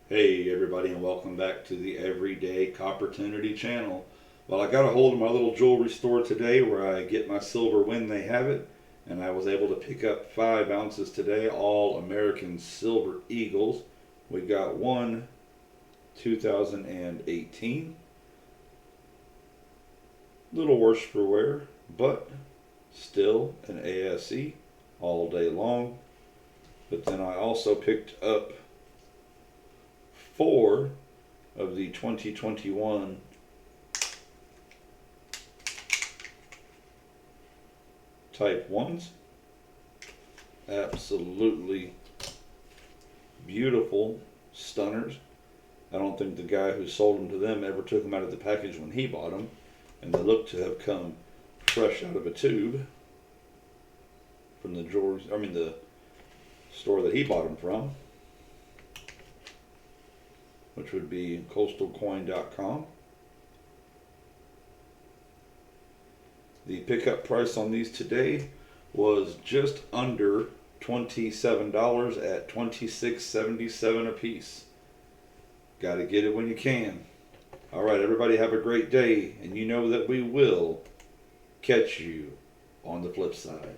Hey everybody, and welcome back to the Everyday Copportunity channel. Well, I got a hold of my little jewelry store today where I get my silver when they have it, and I was able to pick up 5 ounces today, all American Silver Eagles. We got one 2018, little worse for wear, but still an ASE all day long. But then I also picked up 4 of the 2021 Type 1s. Absolutely beautiful stunners. I don't think the guy who sold them to them ever took them out of the package when he bought them, and they look to have come fresh out of a tube from the store that he bought them from, which would be coastalcoin.com. The pickup price on these today was just under $27 at $26.77 a piece. Got to get it when you can. All right, everybody have a great day, and you know that we will catch you on the flip side.